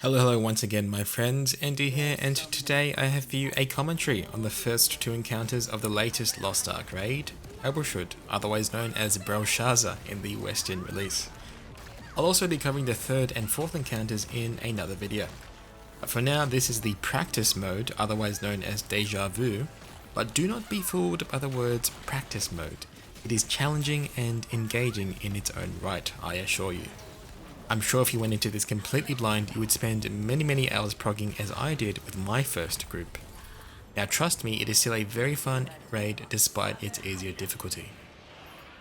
Hello once again my friends, Andy here, and today I have for you a commentary on the first two encounters of the latest Lost Ark raid, Abrelshud, otherwise known as Brelshaza in the Western release. I'll also be covering the third and fourth encounters in another video. But for now, this is the practice mode, otherwise known as Dejavu, but do not be fooled by the words practice mode. It is challenging and engaging in its own right, I assure you. I'm sure if you went into this completely blind, you would spend many hours progging as I did with my first group. Now trust me, it is still a very fun raid despite its easier difficulty.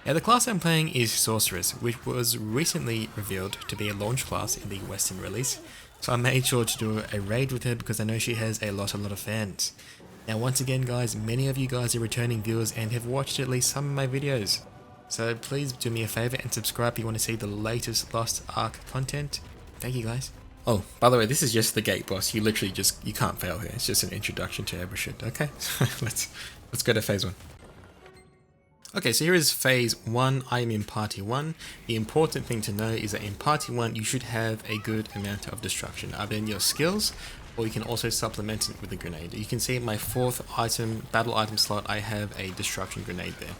Now the class I'm playing is Sorceress, which was recently revealed to be a launch class in the Western release, so I made sure to do a raid with her because I know she has a lot of fans. Now once again guys, many of you guys are returning viewers and have watched at least some of my videos. So please do me a favor and subscribe if you want to see the latest Lost Ark content. Thank you guys. Oh, by the way, this is just the gate boss. You literally you can't fail here. It's just an introduction to Abrelshud. Okay, let's go to phase 1. Okay, so here is phase 1. I am in party 1. The important thing to know is that in party 1 you should have a good amount of destruction, either in your skills or you can also supplement it with a grenade. You can see in my 4th item, battle item slot, I have a destruction grenade there.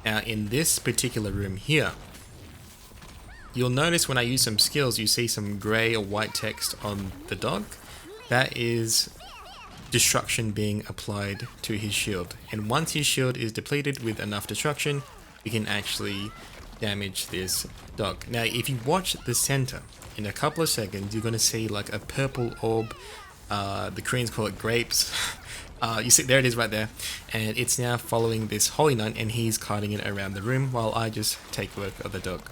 Now in this particular room here, you'll notice when I use some skills, you see some grey or white text on the dog. That is destruction being applied to his shield. And once his shield is depleted with enough destruction, you can actually damage this dog. Now if you watch the center, in a couple of seconds, you're going to see like a purple orb. The Koreans call it grapes. You see, there it is right there, and it's now following this Holy Knight and he's carting it around the room while I just take work of the dog.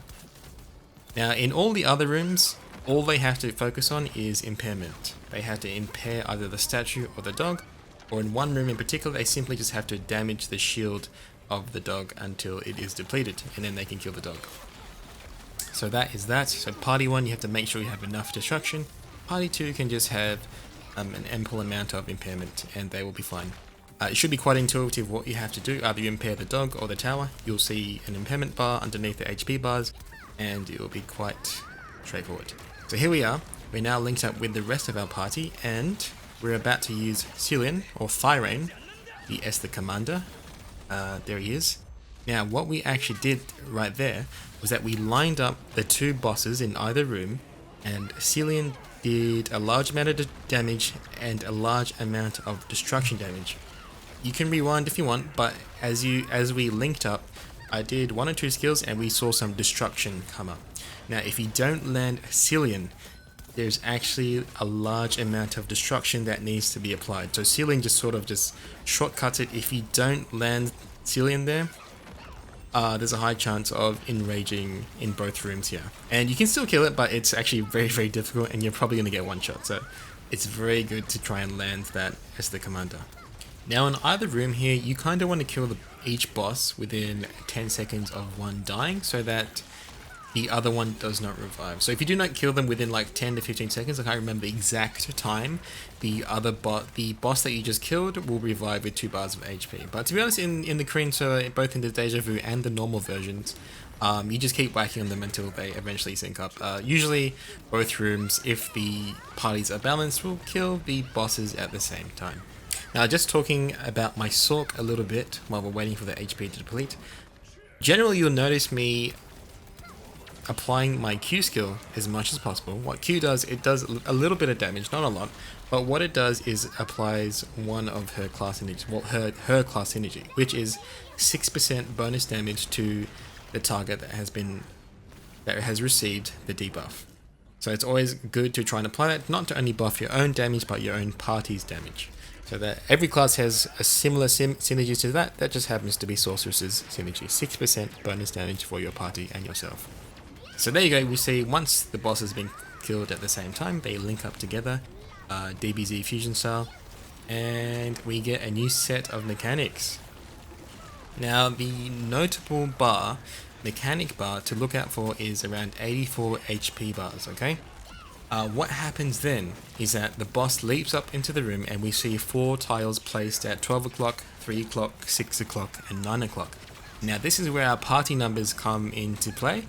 Now in all the other rooms, all they have to focus on is impairment. They have to impair either the statue or the dog, or in one room in particular they simply just have to damage the shield of the dog until it is depleted, and then they can kill the dog. So that is that. So party 1 you have to make sure you have enough destruction. Party 2 can just have an ample amount of impairment and they will be fine. It should be quite intuitive what you have to do. Either you impair the dog or the tower, you'll see an impairment bar underneath the HP bars and it will be quite straightforward. So here we are, we're now linked up with the rest of our party and we're about to use Syllian or ThighRain, the commander. There he is. Now what we actually did right there was that we lined up the two bosses in either room, and Syllian did a large amount of damage and a large amount of destruction damage. You can rewind if you want, but as we linked up, I did 1 or 2 skills and we saw some destruction come up. Now if you don't land Syllian, there's actually a large amount of destruction that needs to be applied. So Syllian just shortcuts it. If you don't land Syllian there, there's a high chance of enraging in both rooms here. And you can still kill it, but it's actually very difficult and you're probably going to get one shot. So it's very good to try and land that as the commander. Now in either room here, you kind of want to kill each boss within 10 seconds of one dying so that the other one does not revive. So if you do not kill them within like 10 to 15 seconds, I can't remember the exact time, the boss that you just killed will revive with 2 bars of HP. But to be honest, in the Korean server, both in the Dejavu and the normal versions, you just keep whacking on them until they eventually sync up. Usually both rooms, if the parties are balanced, will kill the bosses at the same time. Now just talking about my Sork a little bit while we're waiting for the HP to deplete. Generally you'll notice me applying my Q skill as much as possible. What Q does, it does a little bit of damage, not a lot, but what it does is applies one of her class energy, well her class energy, which is 6% bonus damage to the target that has received the debuff. So it's always good to try and apply that, not to only buff your own damage, but your own party's damage. So that every class has a similar synergy to that just happens to be Sorceress's synergy. 6% bonus damage for your party and yourself. So there you go, we see once the boss has been killed at the same time, they link up together, DBZ fusion style, and we get a new set of mechanics. Now the notable mechanic bar to look out for is around 84 HP bars, okay? What happens then is that the boss leaps up into the room and we see 4 tiles placed at 12 o'clock, 3 o'clock, 6 o'clock and 9 o'clock. Now this is where our party numbers come into play.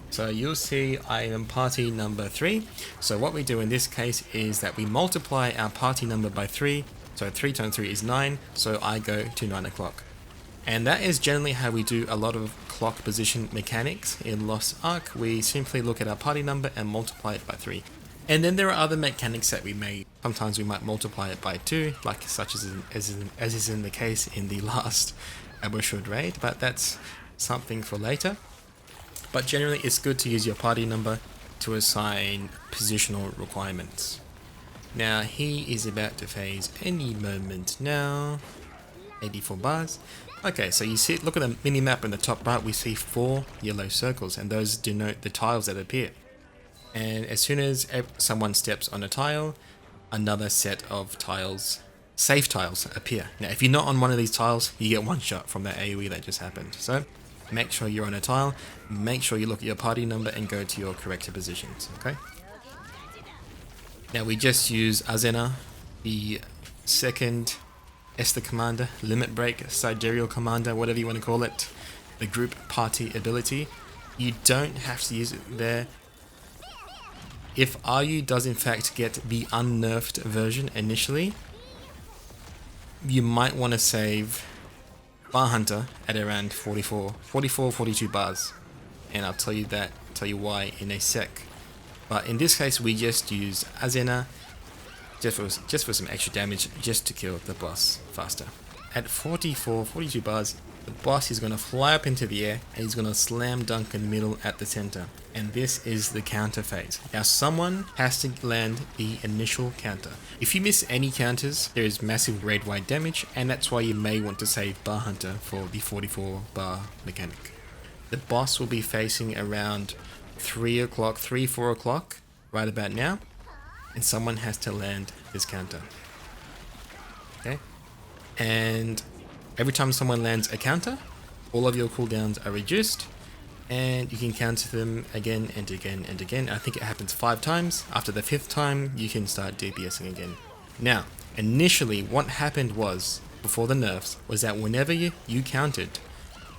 So you'll see I am party number 3. So what we do in this case is that we multiply our party number by 3. So 3 times 3 is 9. So I go to 9 o'clock. And that is generally how we do a lot of clock position mechanics in Lost Ark. We simply look at our party number and multiply it by 3. And then there are other mechanics that we may, sometimes we might multiply it by 2, like such as is in the case in the last Abrelshud raid, but that's something for later. But generally it's good to use your party number to assign positional requirements. Now he is about to phase any moment now. 84 bars. Okay, so you see, look at the mini-map in the top right, we see 4 yellow circles, and those denote the tiles that appear. And as soon as someone steps on a tile, another set of tiles, safe tiles, appear. Now if you're not on one of these tiles, you get one shot from that AoE that just happened. So make sure you're on a tile, make sure you look at your party number and go to your correct positions, okay? Now we just use Azenna, the second Esther commander, limit break, sidereal commander, whatever you want to call it, the group party ability. You don't have to use it there. If RU does in fact get the unnerfed version initially, you might want to save Bahuntur at around 42 bars. And I'll tell you why in a sec. But in this case we just use Azenna just for some extra damage, just to kill the boss faster. At 42 bars, the boss is going to fly up into the air and he's going to slam dunk in the middle at the center. And this is the counter phase. Now someone has to land the initial counter. If you miss any counters, there is massive raid-wide damage, and that's why you may want to save Bahuntur for the 44 bar mechanic. The boss will be facing around 3 o'clock, 4 o'clock, right about now. And someone has to land this counter. Okay? And every time someone lands a counter, all of your cooldowns are reduced, and you can counter them again and again and again. I think it happens 5 times. After the 5th time, you can start DPSing again. Now, initially what happened was, before the nerfs, was that whenever you countered,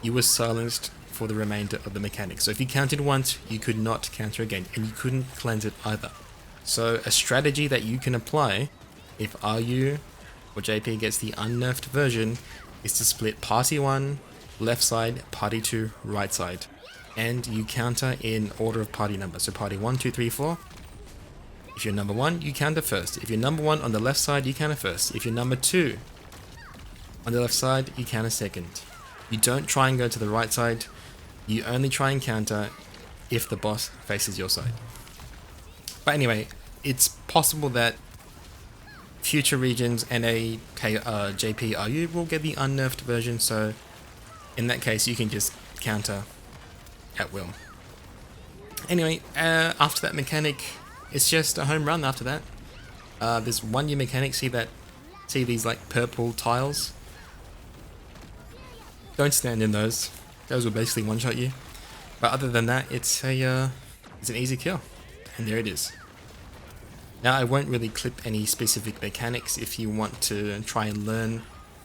you were silenced for the remainder of the mechanics. So if you counted once, you could not counter again, and you couldn't cleanse it either. So a strategy that you can apply if RU or JP gets the unnerfed version is to split party 1 left side, party 2 right side, and you counter in order of party number. So party 1, 2, 3, 4. If you're number 1, you counter first. If you're number 1 on the left side, you counter first. If you're number 2 on the left side, you counter second. You don't try and go to the right side. You only try and counter if the boss faces your side. But anyway, it's possible that future regions and a.k.a. JP RU will get the unnerfed version, so in that case you can just counter at will. Anyway, after that mechanic, it's just a home run after that. There's one new mechanic, see these like purple tiles? Don't stand in those. Those will basically one-shot you. But other than that, it's an easy kill. And there it is. Now I won't really clip any specific mechanics. If you want to try and learn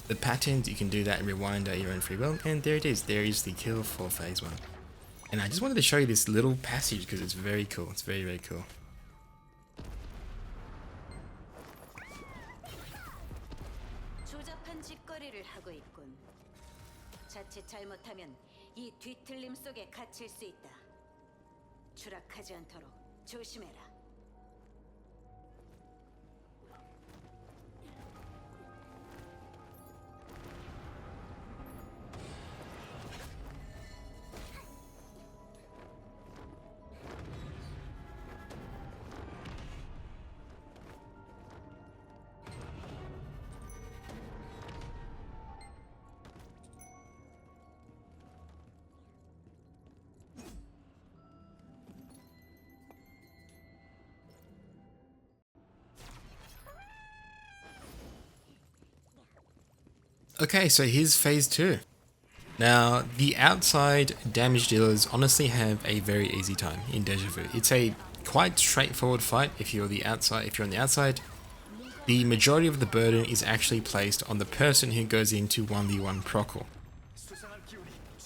the patterns, you can do that and rewind at your own free will. And there it is. There is the kill for phase 1. And I just wanted to show you this little passage because it's very cool. It's very, very cool. 자칫 잘못하면 이 뒤틀림 속에 갇힐 수 있다. 추락하지 않도록 조심해라. Okay, so here's phase 2. Now, the outside damage dealers honestly have a very easy time in Dejavu. It's a quite straightforward fight if you're on the outside. The majority of the burden is actually placed on the person who goes into 1v1 procal.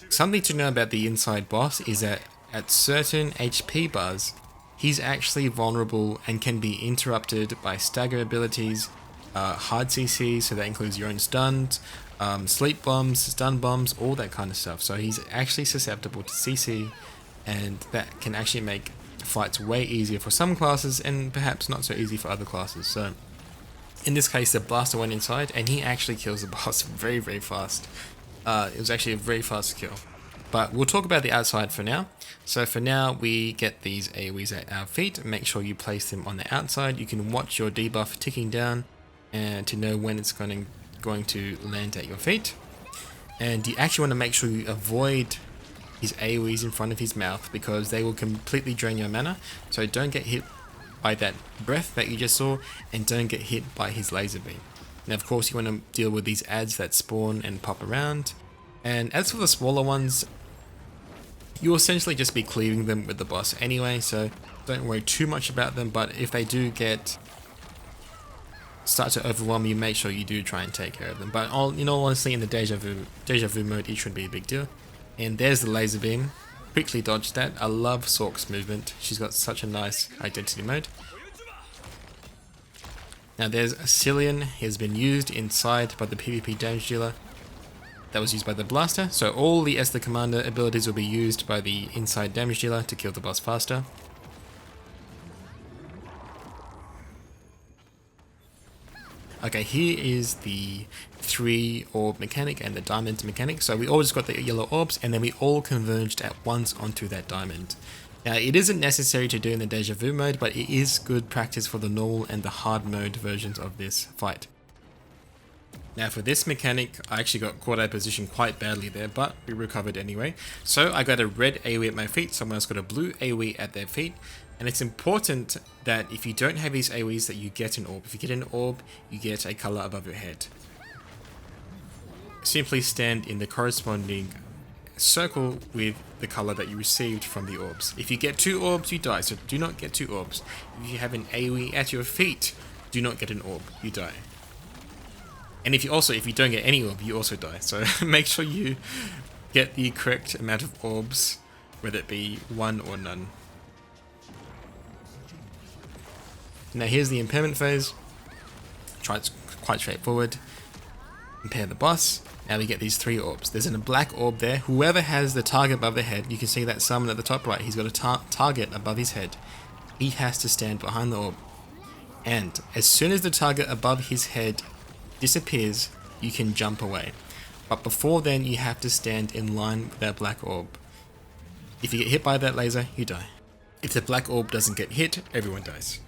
Something to know about the inside boss is that at certain HP bars, he's actually vulnerable and can be interrupted by stagger abilities, hard CC, so that includes your own stuns, sleep bombs, stun bombs, all that kind of stuff. So he's actually susceptible to CC, and that can actually make fights way easier for some classes and perhaps not so easy for other classes. So in this case, the blaster went inside and he actually kills the boss very, very fast. It was actually a very fast kill. But we'll talk about the outside for now. So for now, we get these AoEs at our feet. Make sure you place them on the outside. You can watch your debuff ticking down and to know when it's going to land at your feet. And you actually want to make sure you avoid his AoEs in front of his mouth because they will completely drain your mana. So don't get hit by that breath that you just saw, and don't get hit by his laser beam. Now of course you want to deal with these ads that spawn and pop around. And as for the smaller ones, you'll essentially just be cleaving them with the boss anyway, so don't worry too much about them. But if they do start to overwhelm you, make sure you do try and take care of them. But honestly, in the Dejavu mode, it shouldn't be a big deal. And there's the laser beam. Quickly dodged that. I love Sork's movement. She's got such a nice identity mode. Now there's a Syllian. He has been used inside by the PvP damage dealer that was used by the blaster. So all the Esther Commander abilities will be used by the inside damage dealer to kill the boss faster. Okay, here is the 3 orb mechanic and the diamond mechanic. So we all just got the yellow orbs and then we all converged at once onto that diamond. Now it isn't necessary to do in the Dejavu mode, but it is good practice for the normal and the hard mode versions of this fight. Now for this mechanic, I actually got caught out of position quite badly there, but we recovered anyway. So I got a red AoE at my feet, someone else got a blue AoE at their feet. And it's important that if you don't have these AoEs that you get an orb. If you get an orb, you get a color above your head. Simply stand in the corresponding circle with the color that you received from the orbs. If you get 2 orbs, you die, so do not get 2 orbs. If you have an AoE at your feet, do not get an orb, you die. And if you don't get any orb, you also die. So make sure you get the correct amount of orbs, whether it be 1 or none. Now here's the impairment phase. It's quite straightforward. Impair the boss. Now we get these 3 orbs. There's a black orb there. Whoever has the target above their head, you can see that summon at the top right, he's got a target above his head. He has to stand behind the orb. And as soon as the target above his head disappears, you can jump away. But before then, you have to stand in line with that black orb. If you get hit by that laser, you die. If the black orb doesn't get hit, everyone dies.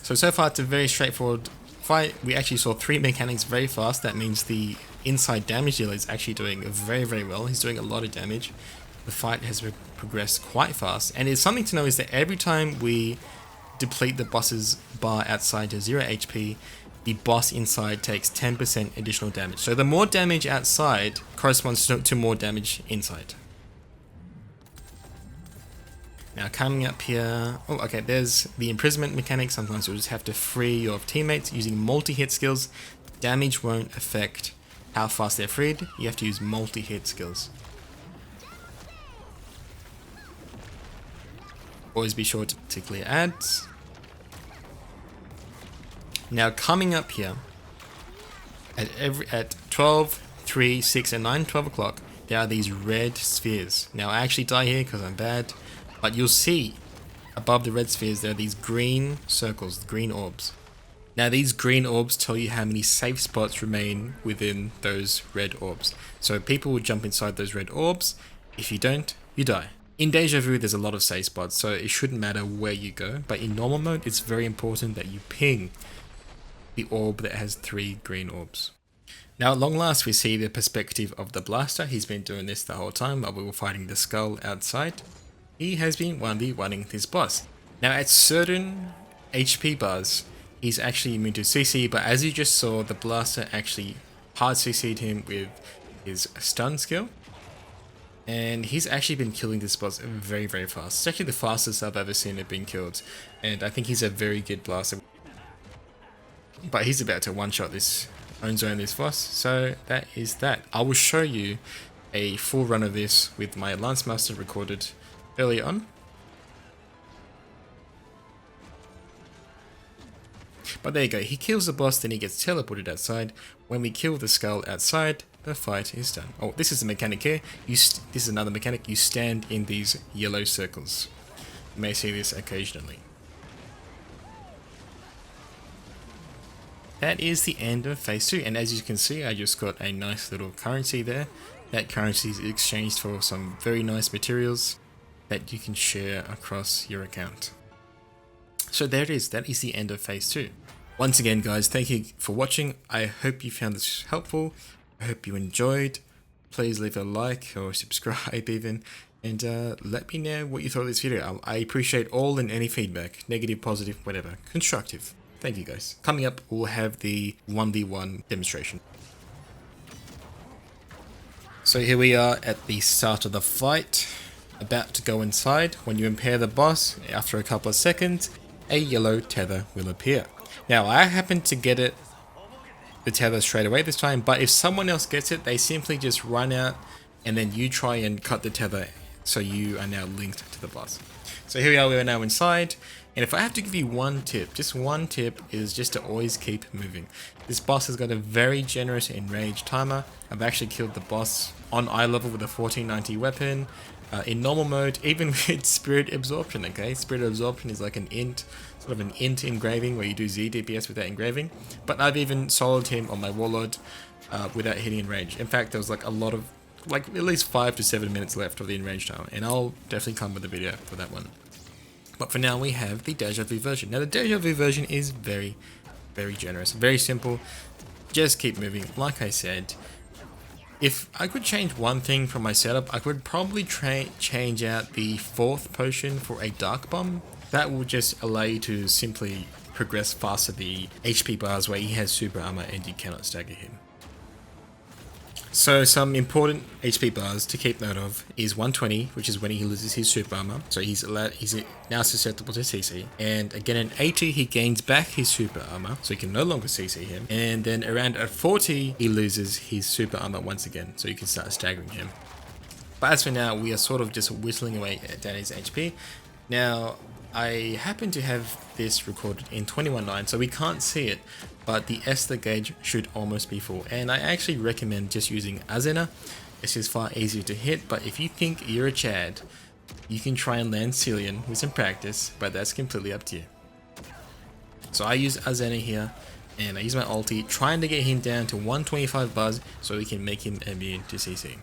So far it's a very straightforward fight. We actually saw 3 mechanics very fast. That means the inside damage dealer is actually doing very, very well. He's doing a lot of damage. The fight has progressed quite fast. And it's something to know is that every time we deplete the boss's bar outside to 0 HP, the boss inside takes 10% additional damage. So the more damage outside corresponds to more damage inside. Now coming up here, there's the imprisonment mechanic. Sometimes you'll just have to free your teammates using multi-hit skills. Damage won't affect how fast they're freed. You have to use multi-hit skills. Always be sure to clear ads. Now coming up here, at 12, 3, 6 and 9, 12 o'clock, there are these red spheres. Now I actually die here because I'm bad. But you'll see above the red spheres there are these green circles, green orbs. Now these green orbs tell you how many safe spots remain within those red orbs. So people will jump inside those red orbs. If you don't, you die. In Dejavu there's a lot of safe spots, so it shouldn't matter where you go. But in normal mode it's very important that you ping the orb that has 3 green orbs. Now at long last we see the perspective of the blaster. He's been doing this the whole time while we were fighting the skull outside. He has been 1v1ing this boss. Now at certain HP bars, he's actually immune to CC, but as you just saw, the blaster actually hard CC'd him with his stun skill. And he's actually been killing this boss very, very fast. It's actually the fastest I've ever seen it being killed. And I think he's a very good blaster. But he's about to one-shot this, own zone this boss. So that is that. I will show you a full run of this with my Lance Master recorded early on. But there you go, he kills the boss, then he gets teleported outside. When we kill the skull outside, the fight is done. Oh, this is the mechanic here. This is another mechanic. You stand in these yellow circles. You may see this occasionally. That is the end of phase 2, and as you can see, I just got a nice little currency there. That currency is exchanged for some very nice materials that you can share across your account. So there it is, that is the end of phase 2. Once again guys, thank you for watching. I hope you found this helpful. I hope you enjoyed. Please leave a like or subscribe even, and let me know what you thought of this video. I appreciate all and any feedback, negative, positive, whatever, constructive. Thank you guys. Coming up, we'll have the 1v1 demonstration. So here we are at the start of the fight, about to go inside. When you impair the boss, after a couple of seconds, a yellow tether will appear. Now I happen to get the tether straight away this time, but if someone else gets it, they simply just run out and then you try and cut the tether, so you are now linked to the boss. So here we are now inside, and if I have to give you one tip, just one tip, is just to always keep moving. This boss has got a very generous enrage timer. I've actually killed the boss on eye level with a 1490 weapon, in normal mode, even with spirit absorption, okay? Spirit absorption is like an int, sort of an int engraving where you do Z DPS with that engraving. But I've even soloed him on my warlord without hitting in range. In fact, there was like a lot of, like at least 5 to 7 minutes left of the enrage timer, and I'll definitely come with a video for that one. But for now, we have the Dejavu version. Now the Dejavu version is very, very generous, very simple. Just keep moving. Like I said, if I could change one thing from my setup, I could probably change out the 4th potion for a dark bomb. That will just allow you to simply progress faster the HP bars where he has super armor and you cannot stagger him. So some important HP bars to keep note of is 120, which is when he loses his super armor, so he's now susceptible to CC. And again at 80 he gains back his super armor, so you can no longer CC him. And then around at 40 he loses his super armor once again, so you can start staggering him. But as for now, we are sort of just whittling away down his HP. Now I happen to have this recorded in 21.9, so we can't see it, but the Esther gauge should almost be full, and I actually recommend just using Azenna. It's just far easier to hit, but if you think you're a Chad, you can try and land Syllian with some practice, but that's completely up to you. So I use Azenna here, and I use my ulti, trying to get him down to 125 buzz so we can make him immune to CC.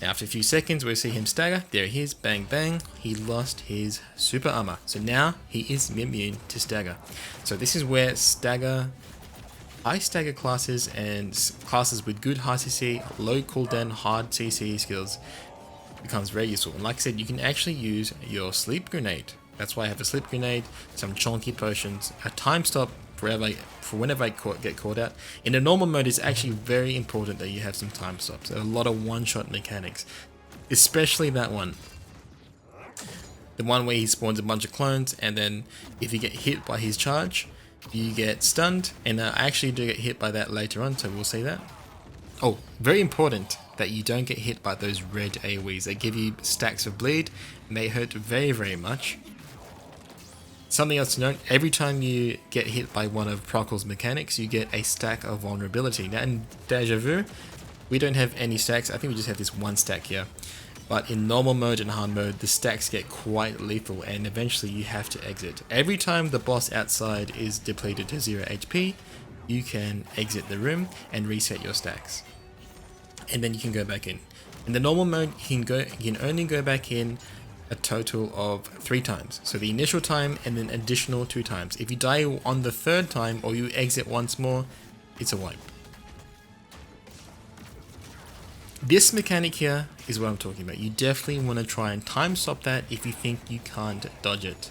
After a few seconds, we'll see him stagger. There he is, bang bang. He lost his super armor, so now he is immune to stagger. So this is where high stagger classes and classes with good high CC, low cooldown, hard CC skills becomes very useful. And like I said, you can actually use your sleep grenade. That's why I have a sleep grenade, some chunky potions, a time stop for whenever I get caught out. In a normal mode, it's actually very important that you have some time stops. There are a lot of one-shot mechanics, especially that one. The one where he spawns a bunch of clones, and then if you get hit by his charge, you get stunned, and I actually do get hit by that later on, so we'll see that. Oh, very important that you don't get hit by those red AoEs. They give you stacks of bleed, and they hurt very, very much. Something else to note, every time you get hit by one of Prochl's mechanics, you get a stack of vulnerability. Now in Dejavu, we don't have any stacks. I think we just have this one stack here. But in normal mode and hard mode, the stacks get quite lethal, and eventually you have to exit. Every time the boss outside is depleted to 0 HP, you can exit the room and reset your stacks. And then you can go back in. In the normal mode, you can only go back in a total of 3 times. So the initial time and then additional 2 times. If you die on the 3rd time or you exit once more, it's a wipe. This mechanic here is what I'm talking about. You definitely want to try and time stop that if you think you can't dodge it.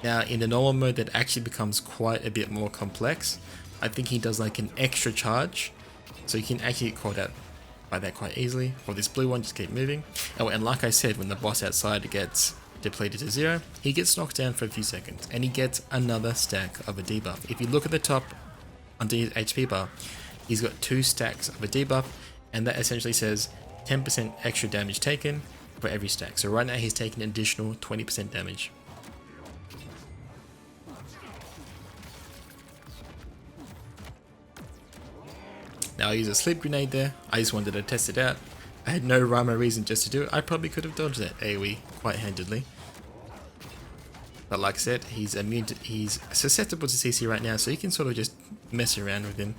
Now in the normal mode, that actually becomes quite a bit more complex. I think he does like an extra charge, so you can actually get caught out by that quite easily. For this blue one, just keep moving. Oh, and like I said, when the boss outside gets depleted to 0, he gets knocked down for a few seconds, and he gets another stack of a debuff. If you look at the top under his HP bar, he's got 2 stacks of a debuff, and that essentially says 10% extra damage taken for every stack. So right now he's taking an additional 20% damage. Now I use a sleep grenade there. I just wanted to test it out. I had no rhyme or reason just to do it. I probably could have dodged that AoE quite handedly. But like I said, he's susceptible to CC right now, so you can sort of just mess around with him.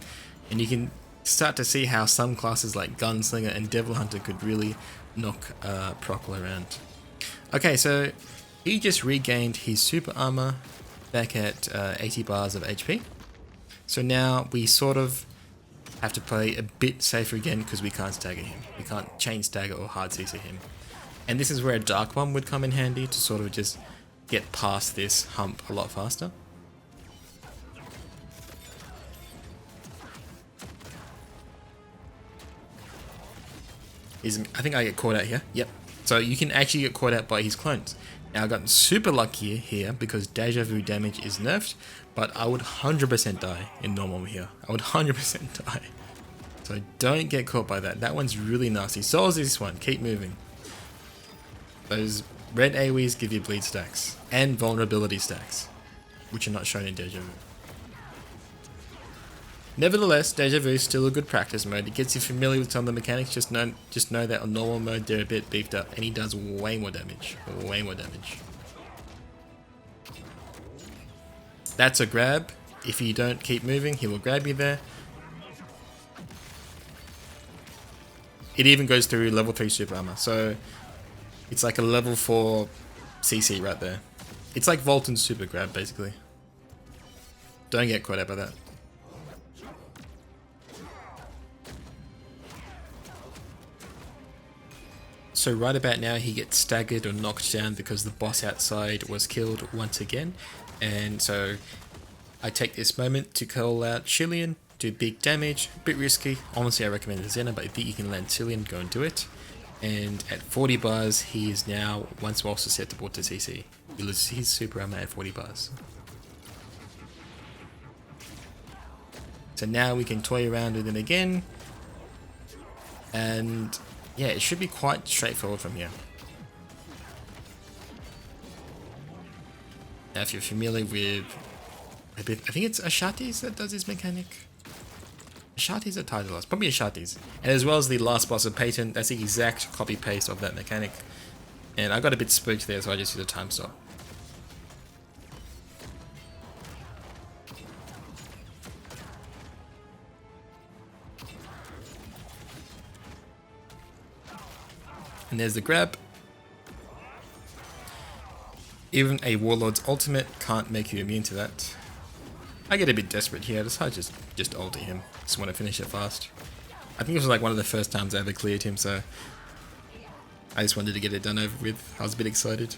And you can start to see how some classes like Gunslinger and Devil Hunter could really knock Procol around. Okay, so he just regained his super armor back at 80 bars of HP. So now we sort of have to play a bit safer again because we can't stagger him. We can't chain stagger or hard CC him. And this is where a Dark Bomb would come in handy to sort of just get past this hump a lot faster. I think I get caught out here. Yep. So you can actually get caught out by his clones. Now I got super lucky here because Dejavu damage is nerfed, but I would 100% die in normal here. I would 100% die. So don't get caught by that. That one's really nasty. So is this one. Keep moving. Those red AoEs give you bleed stacks and vulnerability stacks, which are not shown in Dejavu. Nevertheless, Dejavu is still a good practice mode. It gets you familiar with some of the mechanics. Just know that on normal mode they're a bit beefed up, and he does way more damage. Way more damage. That's a grab. If you don't keep moving, he will grab you there. It even goes through level 3 super armor, so it's like a level 4 CC right there. It's like Volton's super grab basically. Don't get caught out by that. So right about now he gets staggered or knocked down because the boss outside was killed once again. And so I take this moment to call out Syllian, do big damage, a bit risky. Honestly I recommend Azenna, but if you can land Syllian, go and do it. And at 40 bars he is now once more susceptible to CC. He loses his super armor at 40 bars. So now we can toy around with him again. And yeah, it should be quite straightforward from here. Now if you're familiar with, I think it's Achates that does this mechanic. Achates or Titleist? Probably Achates. And as well as the last boss of Patent, that's the exact copy paste of that mechanic. And I got a bit spooked there, so I just used a time stop. And there's the grab. Even a Warlord's ultimate can't make you immune to that. I get a bit desperate here, I just ulti him. Just want to finish it fast. I think it was like one of the first times I ever cleared him, so I just wanted to get it done over with. I was a bit excited.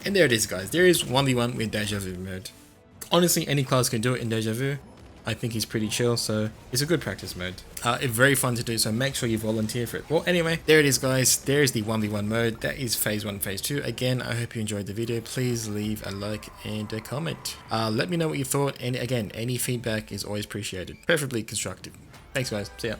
And there it is, guys. There is 1v1 with Dejavu mode. Honestly, any class can do it in Dejavu. I think he's pretty chill, so it's a good practice mode. It's very fun to do, so make sure you volunteer for it. Well, anyway, there it is, guys. There is the 1v1 mode. That is phase 1, phase 2. Again, I hope you enjoyed the video. Please leave a like and a comment. Let me know what you thought, and again, any feedback is always appreciated, preferably constructive. Thanks, guys. See ya.